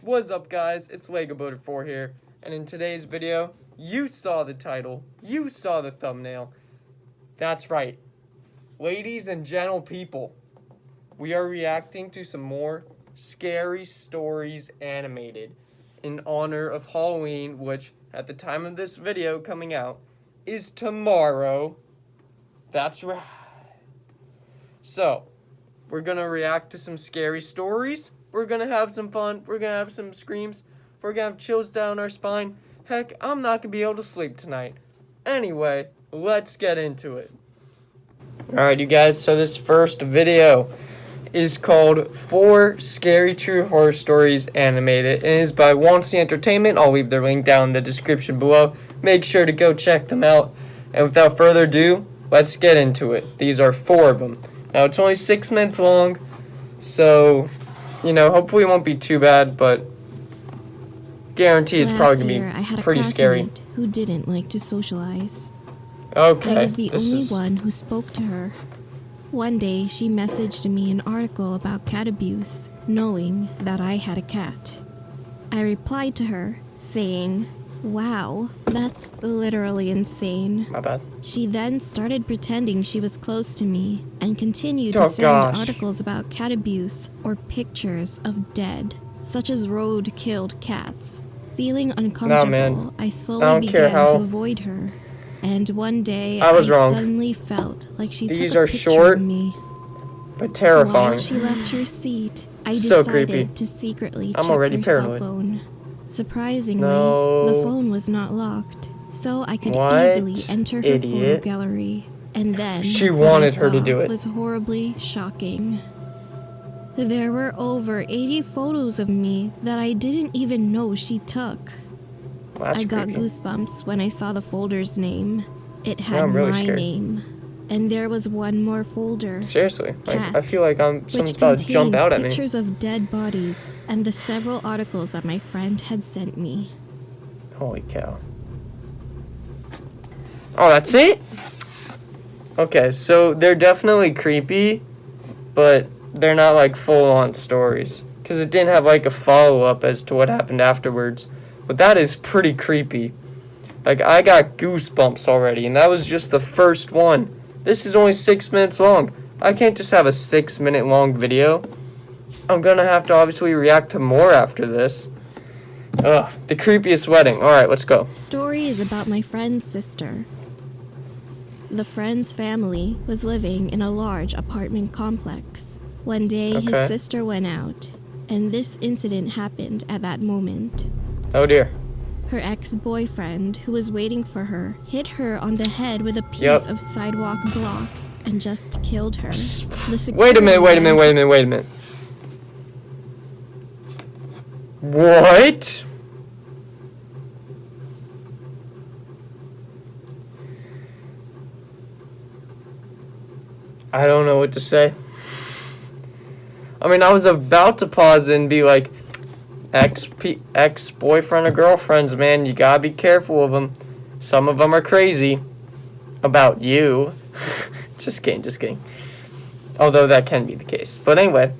What's up, guys? It's LegoBuilder4 here, and in today's video, you saw the title, you saw the thumbnail. That's right, ladies and gentle people, we are reacting to some more scary stories animated in honor of Halloween, which, at the time of this video coming out, is tomorrow. That's right. So, we're gonna react to some scary stories. We're gonna have some fun. We're gonna have some screams. We're gonna have chills down our spine. Heck, I'm not gonna be able to sleep tonight. Anyway, let's get into it. Alright, you guys, so this first video is called 4 Scary True Horror Stories Animated. It is by Wancy Entertainment. I'll leave their link down in the description below. Make sure to go check them out. And without further ado, let's get into it. These are 4 of them. Now, it's only 6 minutes long, so, you know, hopefully it won't be too bad, but guarantee it's probably going to be pretty scary. Who didn't like to socialize. Okay. I was the only one who spoke to her. One day, she messaged me an article about cat abuse, knowing that I had a cat. I replied to her, saying, "Wow, that's literally insane." My bad. She then started pretending she was close to me and continued to send articles about cat abuse or pictures of dead, such as road-killed cats. Feeling uncomfortable, I slowly began to avoid her. And one day, I suddenly felt like she took a picture of me. But terrifying. While she left her seat, I so decided creepy. to secretly I'm check already her paranoid. cell phone. Surprisingly, the phone was not locked, so I could easily enter her photo gallery. And then she wanted her to do it. It was horribly shocking. There were over 80 photos of me that I didn't even know she took. I got goosebumps when I saw the folder's name. It had my name. And there was one more folder. Seriously, I feel like someone's about to jump out at me. Pictures of dead bodies and the several articles that my friend had sent me. Holy cow. Oh, that's it? Okay, so they're definitely creepy, but they're not like full-on stories. Because it didn't have like a follow-up as to what happened afterwards. But that is pretty creepy. Like, I got goosebumps already, and that was just the first one. This is only 6 minutes long. I can't just have a 6-minute long video. I'm gonna have to obviously react to more after this. Ugh, the creepiest wedding. Alright, let's go. Story is about my friend's sister. The friend's family was living in a large apartment complex. One day, his sister went out, and this incident happened at that moment. Oh dear. Her ex-boyfriend, who was waiting for her, hit her on the head with a piece of sidewalk block and just killed her. Wait a minute. What? I don't know what to say. I mean, I was about to pause and be like, ex-boyfriend or girlfriends, man, you gotta be careful of them. Some of them are crazy. About you. Just kidding. Although that can be the case. But anyway,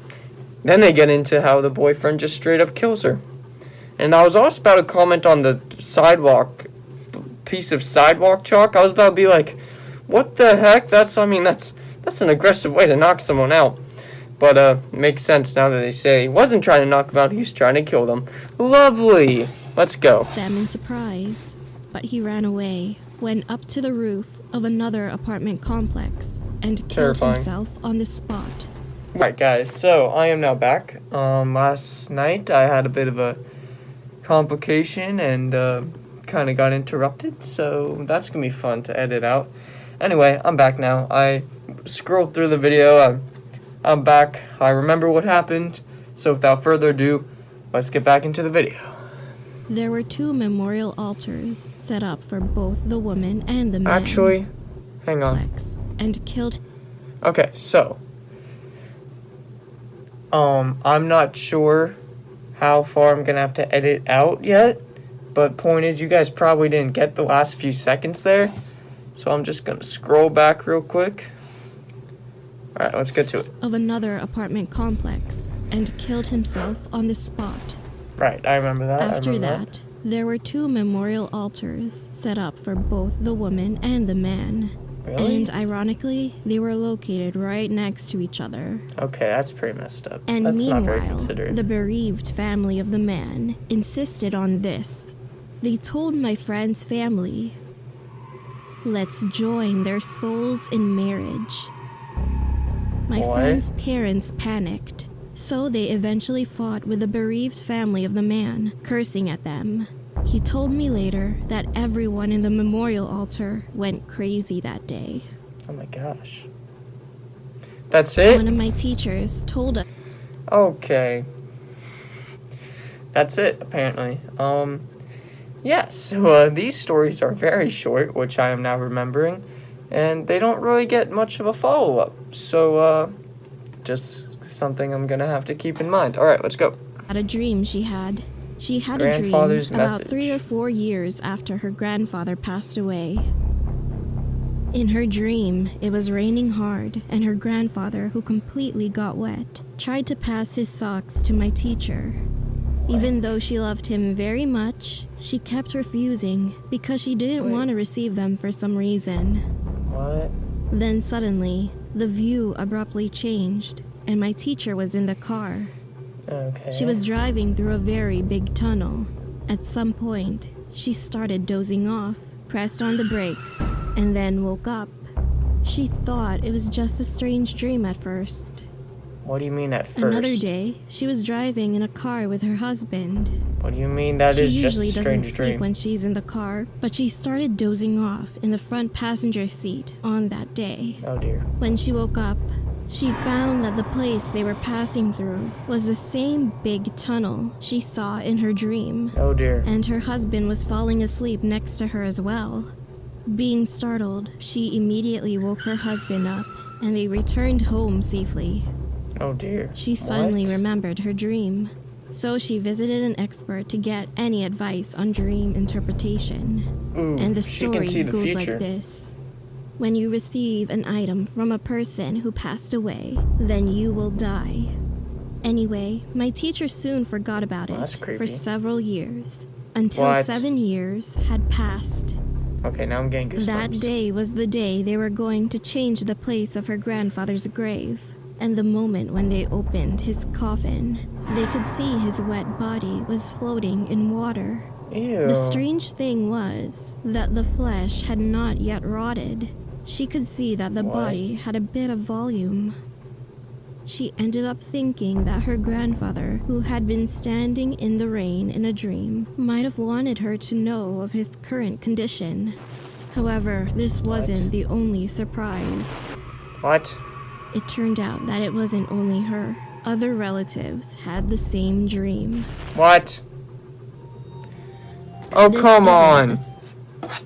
then they get into how the boyfriend just straight up kills her. And I was also about to comment on the piece of sidewalk chalk. I was about to be like, what the heck? That's an aggressive way to knock someone out. But, it makes sense now that they say he wasn't trying to knock them out, he was trying to kill them. Lovely! Let's go. Them in surprise, but he ran away, went up to the roof of another apartment complex, and killed himself on the spot. Alright, guys, so I am now back. Last night I had a bit of a complication and, kind of got interrupted, so that's gonna be fun to edit out. Anyway, I'm back now. I scrolled through the video. I'm back. I remember what happened. So without further ado, let's get back into the video. There were 2 memorial altars set up for both the woman and the man. Actually, hang on. And killed. Okay, so I'm not sure how far I'm gonna have to edit out yet, but point is, you guys probably didn't get the last few seconds there, so I'm just gonna scroll back real quick. Alright, let's get to it. Of another apartment complex and killed himself on the spot. Right, I remember that. After that, there were 2 memorial altars set up for both the woman and the man. Really? And ironically, they were located right next to each other. Okay, that's pretty messed up. And that's not very meanwhile, considerate. the bereaved family of the man insisted on this. They told my friend's family, let's join their souls in marriage. My friend's parents panicked, so they eventually fought with the bereaved family of the man, cursing at them. He told me later that everyone in the memorial altar went crazy that day. Oh my gosh. That's it? One of my teachers told us. Okay. That's it, apparently. Yeah, so these stories are very short, which I am now remembering, and they don't really get much of a follow-up. So, just something I'm gonna have to keep in mind. Alright, let's go. Had a dream she had. She had a dream Grandfather's about message. 3 or 4 years after her grandfather passed away. In her dream, it was raining hard, and her grandfather, who completely got wet, tried to pass his socks to my teacher. Even though she loved him very much, she kept refusing because she didn't want to receive them for some reason. What? Then suddenly, the view abruptly changed, and my teacher was in the car. Okay. She was driving through a very big tunnel. At some point, she started dozing off, pressed on the brake, and then woke up. She thought it was just a strange dream at first. What do you mean at first? Another day, she was driving in a car with her husband. What do you mean that is just a She usually doesn't strange sleep dream? when she's in the car, but she started dozing off in the front passenger seat on that day. Oh dear. When she woke up, she found that the place they were passing through was the same big tunnel she saw in her dream, Oh dear. and her husband was falling asleep next to her as well. Being startled, she immediately woke her husband up, and they returned home safely. Oh dear. She suddenly What? remembered her dream, so she visited an expert to get any advice on dream interpretation. Ooh, And the she can story see the goes future. like this. When you receive an item from a person who passed away, then you will die. Anyway, my teacher soon forgot about Well, that's it creepy. for several years, until What? 7 years had passed. Okay, now I'm getting goosebumps. That day was the day they were going to change the place of her grandfather's grave. And the moment when they opened his coffin, they could see his wet body was floating in water. Ew. The strange thing was that the flesh had not yet rotted. She could see that the What? body had a bit of volume. She ended up thinking that her grandfather, who had been standing in the rain in a dream, might have wanted her to know of his current condition. However, this wasn't the only surprise. What? It turned out that it wasn't only her. Other relatives had the same dream. What? Oh, This come isn't on. a s-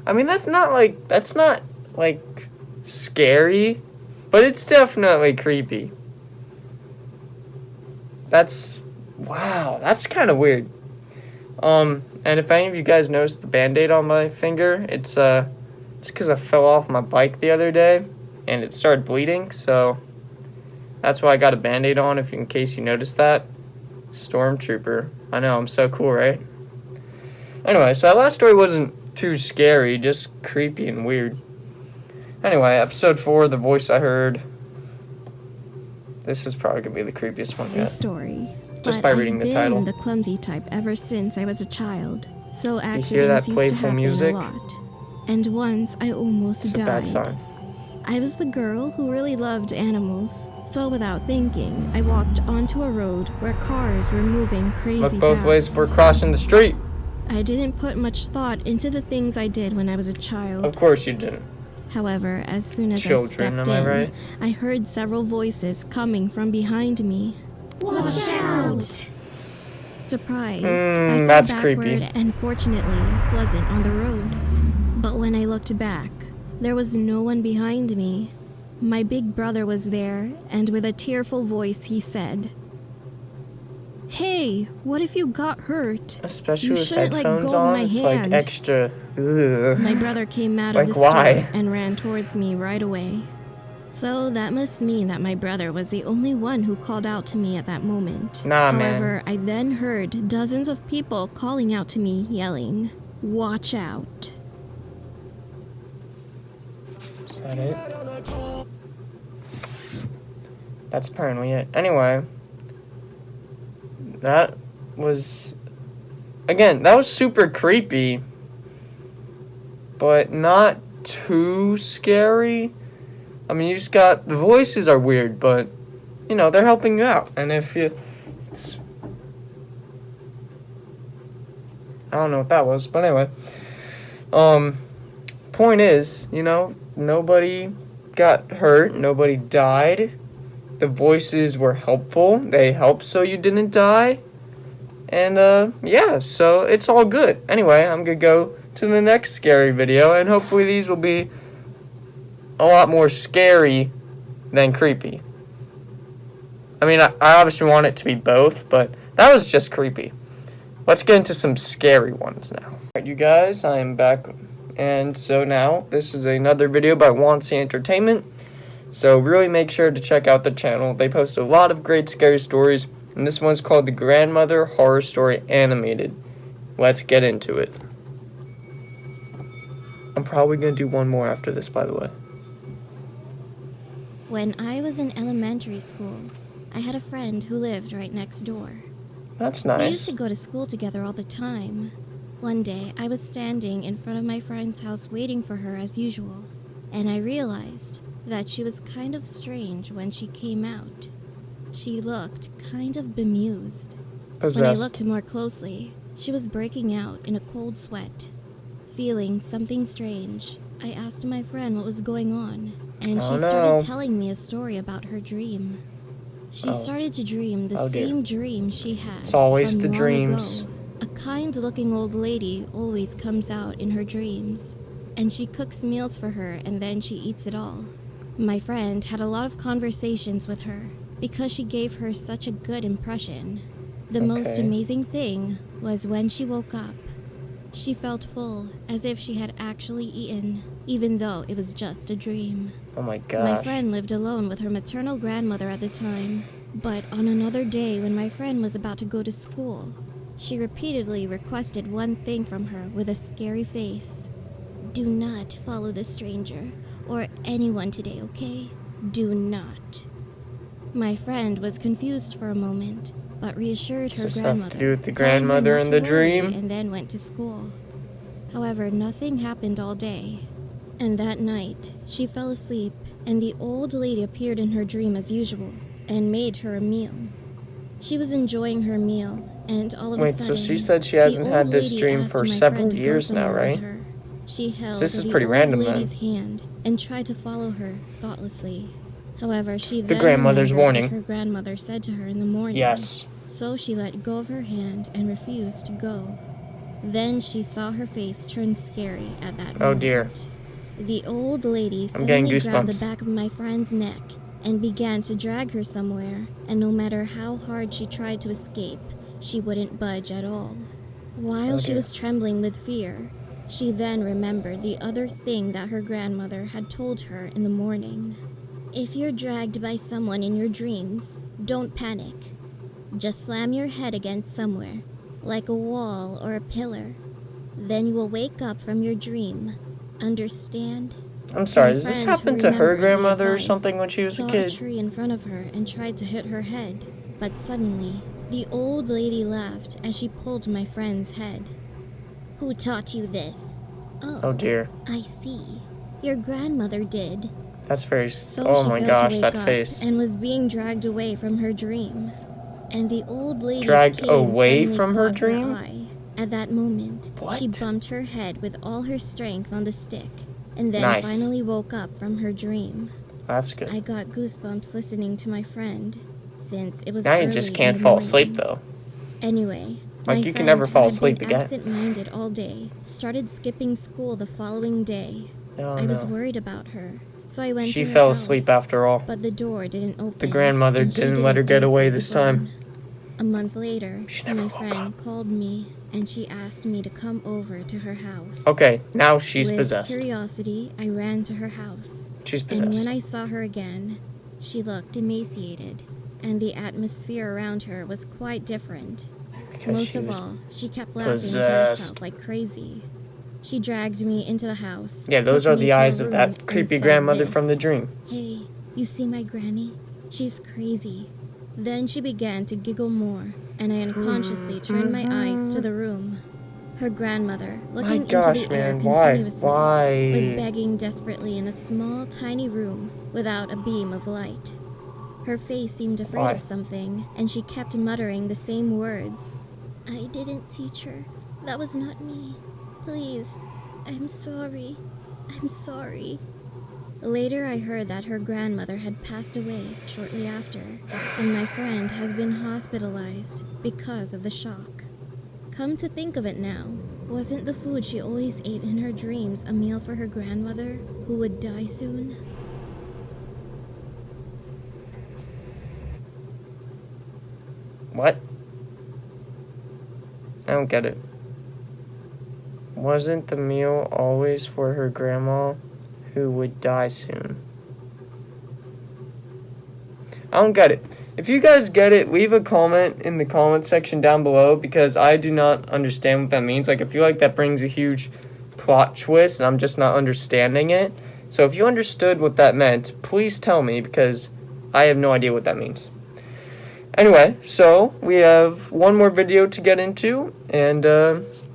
I mean, that's not like scary, but it's definitely creepy. Wow, that's kind of weird. And if any of you guys noticed the band-aid on my finger, it's because I fell off my bike the other day, and it started bleeding, so that's why I got a band-aid on, in case you noticed that. Stormtrooper. I know, I'm so cool, right? Anyway, so that last story wasn't too scary, just creepy and weird. Anyway, episode 4, The Voice I Heard. This is probably going to be the creepiest one This yet. story. Just But by reading the I've title. been the clumsy type ever since I was a child, so hear accidents that used to playful happen music? a lot. And once I almost It's a bad died. sign. I was the girl who really loved animals, so without thinking, I walked onto a road where cars were moving crazy Look both fast. ways before crossing the street. I didn't put much thought into the things I did when I was a child. Of course you didn't. However, as soon as Children, I stepped am I in, right? I heard several voices coming from behind me. Watch out! Surprised, I fell that's backward creepy. and fortunately wasn't on the road. But when I looked back, there was no one behind me. My big brother was there, and with a tearful voice he said, "Hey, what if you got hurt?" Especially You with shouldn't let headphones go of on, my it's hand. like extra. Ugh. My brother came out Like, of the why? store and ran towards me right away. So that must mean that my brother was the only one who called out to me at that moment. Nah, However, man. I then heard dozens of people calling out to me, yelling, "Watch out." Is that it? That's apparently it. Anyway, that was, again, that was super creepy, but not too scary. I mean, you just got, the voices are weird, but, you know, they're helping you out. And if you, I don't know what that was, but anyway. Point is, you know, nobody got hurt, nobody died. The voices were helpful. They helped so you didn't die. And, yeah, so it's all good. Anyway, I'm gonna go to the next scary video, and hopefully these will be a lot more scary than creepy. I mean, I obviously want it to be both, but that was just creepy. Let's get into some scary ones now. Alright, you guys, I am back. And so now, this is another video by Wancy Entertainment. So really make sure to check out the channel. They post a lot of great scary stories. And this one's called The Grandmother Horror Story Animated. Let's get into it. I'm probably going to do one more after this, by the way. When I was in elementary school, I had a friend who lived right next door. That's We used nice. to go to school together all the time. One day, I was standing in front of my friend's house waiting for her as usual, and I realized that she was kind of strange when she came out. She looked kind of bemused. When I Possessed. looked more closely, she was breaking out in a cold sweat. Feeling something strange, I asked my friend what was going on, and Oh, she no. started telling me a story about her dream. She Oh. started to dream the Oh, dear. same dream she had It's always from the long dreams. ago. A kind-looking old lady always comes out in her dreams, and she cooks meals for her and then she eats it all. My friend had a lot of conversations with her because she gave her such a good impression. The most Okay. amazing thing was when she woke up. She felt full, as if she had actually eaten, even though it was just a dream. Oh my My gosh. friend lived alone with her maternal grandmother at the time, but on another day when my friend was about to go to school, she repeatedly requested one thing from her with a scary face. "Do not follow the stranger or anyone today, okay? Do not." My friend was confused for a moment, but reassured her Does this have to grandmother, do with the telling her grandmother not in to the worry, dream? and then went to school. However, nothing happened all day. And that night, she fell asleep, and the old lady appeared in her dream as usual and made her a meal. She was enjoying her meal, and all of a Wait, sudden, so she said she the hasn't had old this lady dream asked for my several friend to go years now, somewhere right? with her. She held this is the pretty old random, then. lady's hand and tried to follow her thoughtlessly. However, she The then grandmother's remembered warning. what her grandmother said to her in the morning. Yes. So she let go of her hand and refused to go. Then she saw her face turn scary at that moment. Oh dear. The old lady I'm getting suddenly grabbed goosebumps. the back of my friend's neck and began to drag her somewhere, and no matter how hard she tried to escape, she wouldn't budge at all. While Oh, she dear. was trembling with fear, she then remembered the other thing that her grandmother had told her in the morning. "If you're dragged by someone in your dreams, don't panic. Just slam your head against somewhere, like a wall or a pillar. Then you will wake up from your dream. Understand?" I'm sorry, My does this friend, happen who to her remembered the grandmother or advice, something when she was a saw kid? a tree in front of her and tried to hit her head, but suddenly, the old lady laughed as she pulled my friend's head. "Who taught you this?" Oh dear. I see. Your grandmother did." That's very, So oh she my failed gosh, to wake that up face. and was being dragged away from her dream. And the old lady's Dragged cane away suddenly from her caught dream? eye. At that moment, she What? bumped her head with all her strength on the stick, and then Nice. finally woke up from her dream. That's good. I got goosebumps listening to my friend, since it was Now you early just in can't the fall morning. asleep though. Anyway, Like, my you can friend, never fall who had asleep been again. absent-minded all day, started skipping school the following day. Oh I was no. worried about her, so I went She to her fell house, asleep after all. but the door didn't open. The grandmother and she didn't let her get away answer this the phone. time. A month later, She never my woke friend called me, and she asked me to come over to her house. Okay, now she's With possessed. curiosity, I ran to her house, She's And possessed. when I saw her again, she looked emaciated, and the atmosphere around her was quite different. Because Most she of was all, she kept laughing to possessed. herself like crazy. She dragged me into the house. Yeah, those took are me the to a eyes of room, that and creepy said grandmother this. from the dream. Hey, you see my granny? She's crazy. Then she began to giggle more, and I unconsciously turned my eyes to the room. Her grandmother, looking into the air continuously, was begging desperately in a small, tiny room without a beam of light. Her face seemed afraid of something, and she kept muttering the same words. I didn't teach her. That was not me. Please, I'm sorry. I'm sorry. Later, I heard that her grandmother had passed away shortly after, and my friend has been hospitalized because of the shock. Come to think of it now, wasn't the food she always ate in her dreams a meal for her grandmother, who would die soon? What? I don't get it. Wasn't the meal always for her grandma, who would die soon? I don't get it. If you guys get it, leave a comment in the comment section down below, because I do not understand what that means. Like, I feel like that brings a huge plot twist, and I'm just not understanding it. So if you understood what that meant, please tell me, because I have no idea what that means. Anyway, so we have one more video to get into, and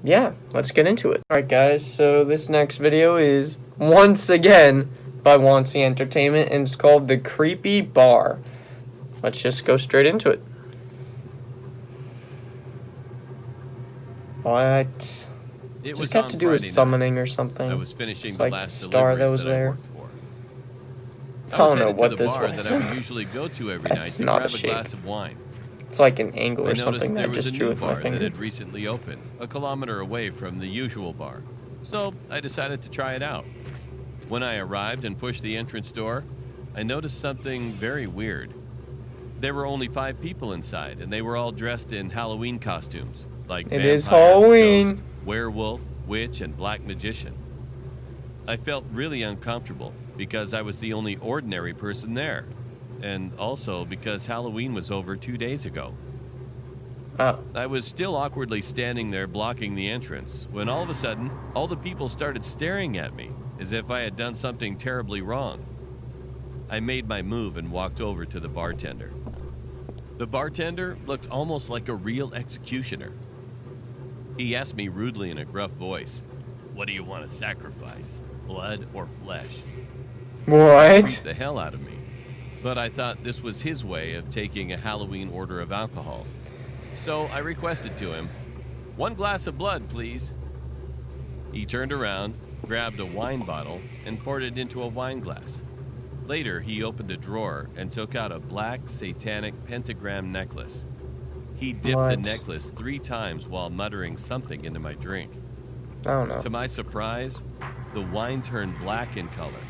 yeah, let's get into it. Alright guys, so this next video is once again by Wancy Entertainment, and it's called The Creepy Bar. Let's just go straight into it. What? It Does was this have to do with summoning or something? I was finishing It's the like last star that deliveries was that I there. worked for. I don't know headed to what the this bar was. that I would usually go to every night That's to not grab a a shape. glass of wine. It's like an angle I or noticed something that there I was just a drew new with my bar that finger. had recently opened, a kilometer away from the usual bar. So I decided to try it out. When I arrived and pushed the entrance door, I noticed something very weird. There were only 5 people inside, and they were all dressed in Halloween costumes, like It vampire, is Halloween. ghost, werewolf, witch, and black magician. I felt really uncomfortable because I was the only ordinary person there, and also because Halloween was over 2 days ago. Oh. I was still awkwardly standing there blocking the entrance when all of a sudden, all the people started staring at me as if I had done something terribly wrong. I made my move and walked over to the bartender. The bartender looked almost like a real executioner. He asked me rudely in a gruff voice, "What do you want to sacrifice, blood or flesh?" It What? freaked the hell out of me, but I thought this was his way of taking a Halloween order of alcohol. So I requested to him, "1 glass of blood, please." He turned around, grabbed a wine bottle, and poured it into a wine glass. Later, he opened a drawer and took out a black satanic pentagram necklace. He dipped the What? necklace 3 times while muttering something into my drink. I don't know. To my surprise, the wine turned black in color,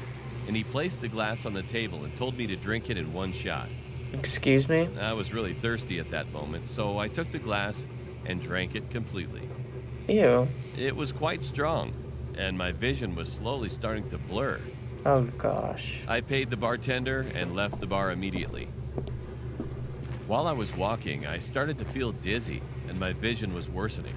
and he placed the glass on the table and told me to drink it in 1 shot. Excuse me? I was really thirsty at that moment, so I took the glass and drank it completely. Ew. It was quite strong, and my vision was slowly starting to blur. Oh gosh. I paid the bartender and left the bar immediately. While I was walking, I started to feel dizzy, and my vision was worsening.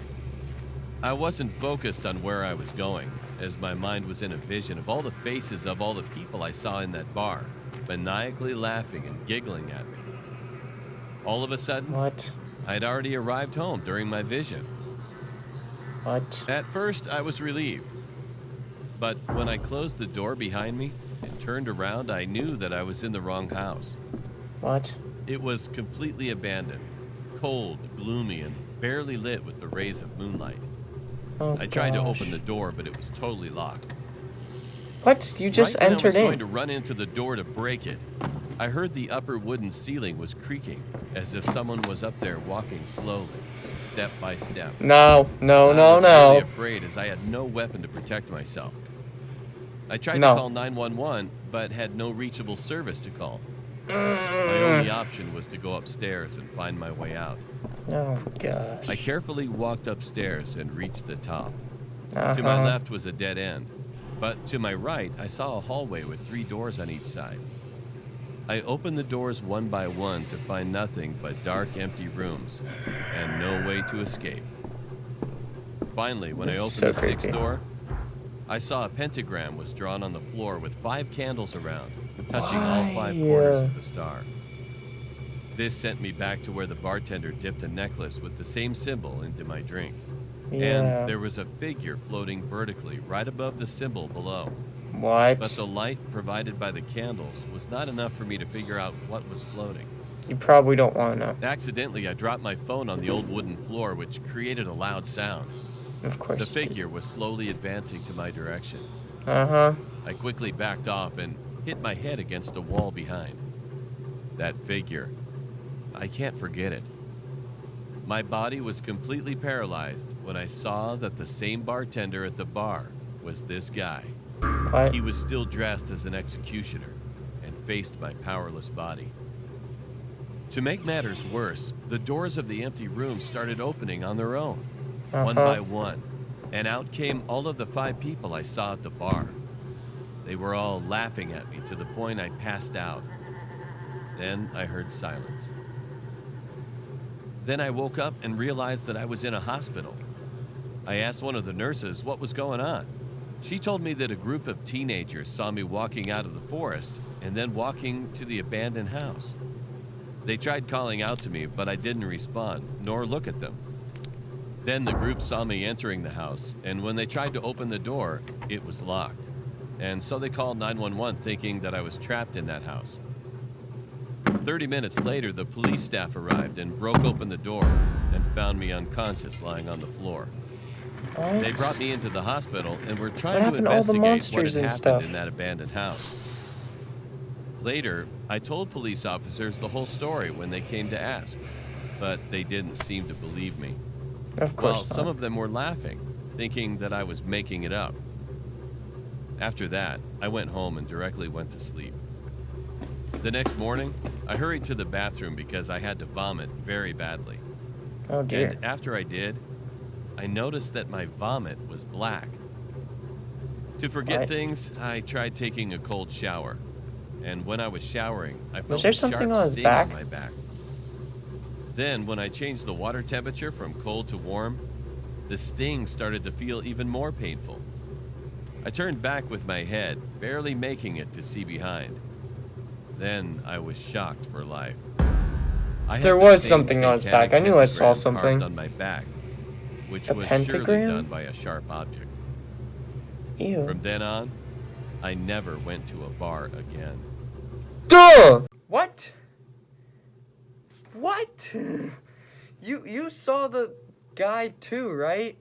I wasn't focused on where I was going, as my mind was in a vision of all the faces of all the people I saw in that bar, maniacally laughing and giggling at me. All of a sudden, What? I'd already arrived home during my vision. What? At first, I was relieved. But when I closed the door behind me and turned around, I knew that I was in the wrong house. What? It was completely abandoned, cold, gloomy, and barely lit with the rays of moonlight. Oh I tried to gosh. open the door, but it was totally locked. What? You just Right when entered I was going in. to run into the door to break it, I heard the upper wooden ceiling was creaking, as if someone was up there walking slowly, step by step. No, no, I no, was really no. afraid, as I had no weapon to protect myself. I tried No. to call 911, but had no reachable service to call. My only option was to go upstairs and find my way out. Oh gosh. I carefully walked upstairs and reached the top. Uh-huh. To my left was a dead end. But to my right, I saw a hallway with 3 doors on each side. I opened the doors one by one to find nothing but dark, empty rooms and no way to escape. Finally, when I opened the 6th door, I saw a pentagram was drawn on the floor with 5 candles around, touching all 5 corners of the star. This sent me back to where the bartender dipped a necklace with the same symbol into my drink. And there was a figure floating vertically right above the symbol below. What? But the light provided by the candles was not enough for me to figure out what was floating. You probably don't want to know. Accidentally, I dropped my phone on the old wooden floor, which created a loud sound. Of course. The figure was slowly advancing to my direction. Uh-huh. I quickly backed off and hit my head against a wall behind. That figure, I can't forget it. My body was completely paralyzed when I saw that the same bartender at the bar was this guy. What? He was still dressed as an executioner and faced my powerless body. To make matters worse, the doors of the empty room started opening on their own, one by one, and out came all of the 5 people I saw at the bar. They were all laughing at me to the point I passed out. Then I heard silence. Then I woke up and realized that I was in a hospital. I asked one of the nurses what was going on. She told me that a group of teenagers saw me walking out of the forest and then walking to the abandoned house. They tried calling out to me, but I didn't respond, nor look at them. Then the group saw me entering the house, and when they tried to open the door, it was locked. And so they called 911 thinking that I was trapped in that house. 30 minutes later, the police staff arrived and broke open the door and found me unconscious lying on the floor. What? They brought me into the hospital and were trying to happened to all the investigate what monsters had and happened stuff? in that abandoned house. Later, I told police officers the whole story when they came to ask, but they didn't seem to believe me. Of course Well, some not. of them were laughing, thinking that I was making it up. After that, I went home and directly went to sleep. The next morning, I hurried to the bathroom because I had to vomit very badly. Oh dear. And after I did, I noticed that my vomit was black. To forget What? things, I tried taking a cold shower. And when I was showering, I felt there a something sharp on his sting back? on my back. Then, when I changed the water temperature from cold to warm, the sting started to feel even more painful. I turned back with my head, barely making it to see behind. Then I was shocked for life. I had There the was same something on his satanic back. I knew I saw pentagram something. carved on my back, which A was surely pentagram? done by a sharp object. Ew. From then on, I never went to a bar again. Duh! What? What? You saw the guy too, right?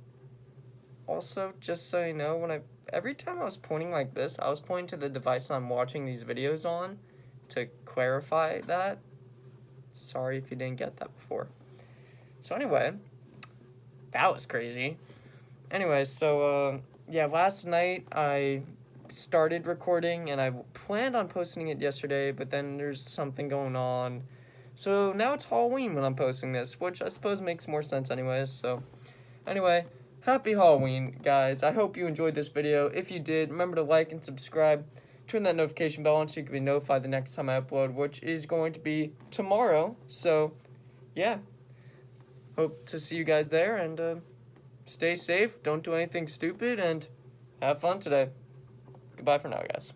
Also, just so you know, every time I was pointing like this, I was pointing to the device I'm watching these videos on to clarify that. Sorry if you didn't get that before. So anyway, that was crazy. Anyway, so yeah, last night I started recording and I planned on posting it yesterday, but then there's something going on. So now it's Halloween when I'm posting this, which I suppose makes more sense anyways. So anyway, happy Halloween, guys. I hope you enjoyed this video. If you did, remember to like and subscribe. Turn that notification bell on so you can be notified the next time I upload, which is going to be tomorrow. So yeah, hope to see you guys there, and stay safe, don't do anything stupid, and have fun today. Goodbye for now, guys.